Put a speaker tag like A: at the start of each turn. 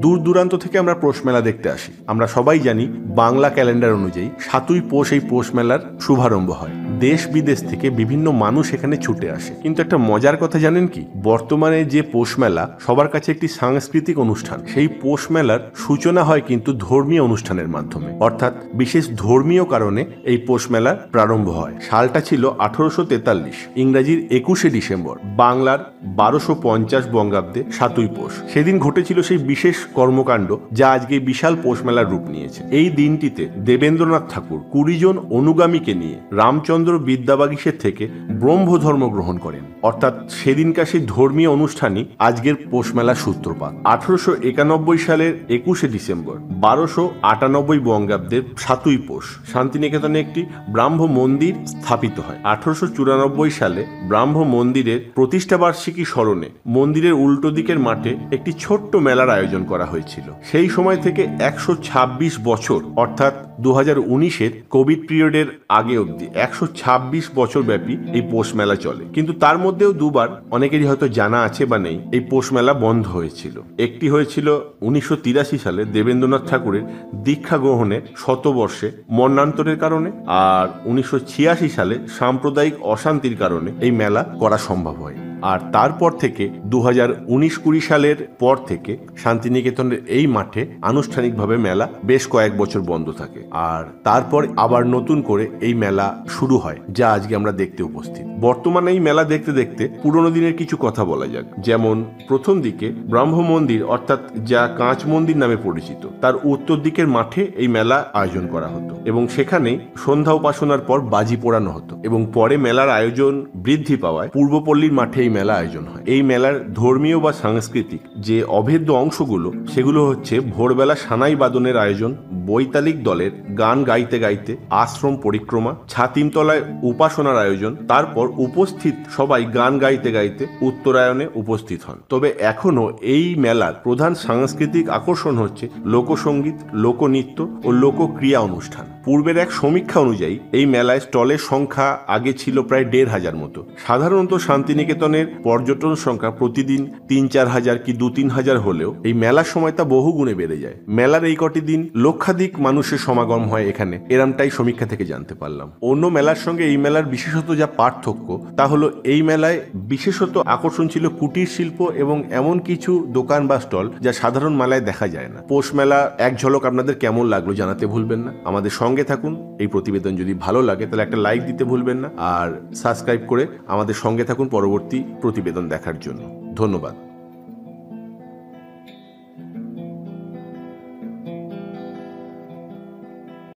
A: দূর দূরান্ত থেকে আমরা পৌষ মেলা দেখতে আসি। আমরা সবাই জানি বাংলা ক্যালেন্ডার অনুযায়ী 7ই পৌষ এই পৌষ মেলার শুভারম্ভ হয়। দেশ বিদেশ থেকে বিভিন্ন মানুষ এখানে ছুটে আসে। কিন্তু একটা মজার কথা জানেন কি, বর্তমানে যে পৌষ মেলা সবার কাছে একটি সাংস্কৃতিক অনুষ্ঠান, সেই পৌষ মেলার সূচনা হয় কিন্তু ধর্মীয় অনুষ্ঠানের মাধ্যমে, অর্থাৎ বিশেষ ধর্মীয় কারণে এই পৌষ মেলার প্রারম্ভ হয়। সালটা ছিল 1843, ইংরাজির 21শে ডিসেম্বর, বাংলার 1250 বঙ্গাব্দে 7ই পৌষ। সেদিন ঘটেছিল সেই বিশেষ কর্মকাণ্ড যা আজকে বিশাল পৌষ মেলার রূপ নিয়েছে। এই দিনটিতে দেবেন্দ্রনাথ ঠাকুর 20 জন অনুগামীকে নিয়ে রামচন্দ্র বিদ্যাবাগীশের থেকে ব্রহ্ম ধর্ম গ্রহণ করেন, অর্থাৎ সেদিনকার সেই ধর্মীয় অনুষ্ঠানই আজকের পৌষ মেলার সূত্রপাত। 1891 সালের 21শে ডিসেম্বর 1298 বঙ্গাব্দের 7ই পৌষ শান্তিনিকেতনে একটি ব্রাহ্ম মন্দির স্থাপিত হয়। 1894 সালে ব্রাহ্ম মন্দিরের প্রতিষ্ঠা বার্ষিকী স্মরণে মন্দিরের উল্টো দিকের মাঠে একটি ছোট্ট মেলার আয়োজন করা হয়েছিল। সেই সময় থেকে 126 বছর, অর্থাৎ 2019-এর কোভিড পিরিয়ডের আগে অবধি 126 বছর ব্যাপী এই পৌষ মেলা চলে। কিন্তু তার মধ্যেও দুবার, অনেকেরই হয়তো জানা আছে বা নেই, এই পৌষ মেলা বন্ধ হয়েছিল। একটি হয়েছিল 1983 সালে দেবেন্দ্রনাথ ঠাকুরের দীক্ষা গ্রহণের শতবর্ষে মন্বন্তরের কারণে, আর 1986 সালে সাম্প্রদায়িক অশান্তির কারণে এই মেলা করা সম্ভব হয়। আর তারপর থেকে 2019-20 সালের পর থেকে শান্তিনিকেতনের এই মাঠে আনুষ্ঠানিকভাবে মেলা বেশ কয়েক বছর বন্ধ থাকে, আর তারপর আবার নতুন করে এই মেলা শুরু হয়, যা আজকে আমরা দেখতে উপস্থিত। বর্তমানে এই মেলা দেখতে দেখতে পুরনো দিনের কিছু কথা বলা যাক। যেমন প্রথম দিকে ব্রহ্ম মন্দির, অর্থাৎ যা কাঁচ মন্দির নামে পরিচিত, তার উত্তর দিকের মাঠে এই মেলা আয়োজন করা হতো এবং সেখানে সন্ধ্যা উপাসনার পর বাজি পোড়ানো হতো, এবং পরে মেলার আয়োজন বৃদ্ধি পাওয়ায় পূর্বপল্লীর মাঠে এই মেলা আয়োজন হয়। এই মেলার ধর্মীয় বা সাংস্কৃতিক যে অভেদ্য অংশগুলো, সেগুলো হচ্ছে ভোরবেলা সানাই বাদনের আয়োজন, বৈতালিক দলের গান গাইতে গাইতে আশ্রম পরিক্রমা, ছাতিমতলায় উপাসনার আয়োজন, তারপর উপস্থিত সবাই গান গাইতে গাইতে উত্তরায়ণে উপস্থিত হন। তবে এখনো এই মেলার প্রধান সাংস্কৃতিক আকর্ষণ হচ্ছে লোকসঙ্গীত, লোকনৃত্য ও লোকক্রিয়া অনুষ্ঠান। পূর্বের এক সমীক্ষা অনুযায়ী এই মেলায় স্টলের সংখ্যা আগে ছিল প্রায় 1,500 মতো। সাধারণত শান্তিনিকেতনের পর্যটন সংখ্যা প্রতিদিন 3-4 হাজার কি 2-3 হাজার হলেও এই মেলার সময় তা বহু গুণে বেড়ে যায়। মেলার এই কটি দিন লক্ষাধিক মানুষের সমাগম হয় এখানে, এরমটাই সমীক্ষা থেকে জানতে পারলাম। অন্য মেলার সঙ্গে এই মেলার বিশেষত যা পার্থক্য, তা হলো এই মেলায় বিশেষত আকর্ষণ ছিল কুটির শিল্প এবং এমন কিছু দোকান বা স্টল যা সাধারণ মেলায় দেখা যায় না। পৌষ মেলা এক ঝলক আপনাদের কেমন লাগলো জানাতে ভুলবেন না। আমাদের সঙ্গে থাকুন। এই প্রতিবেদন যদি ভালো লাগে তাহলে একটা লাইক দিতে ভুলবেন না, আর সাবস্ক্রাইব করে আমাদের সঙ্গে থাকুন পরবর্তী প্রতিবেদন দেখার জন্য। ধন্যবাদ।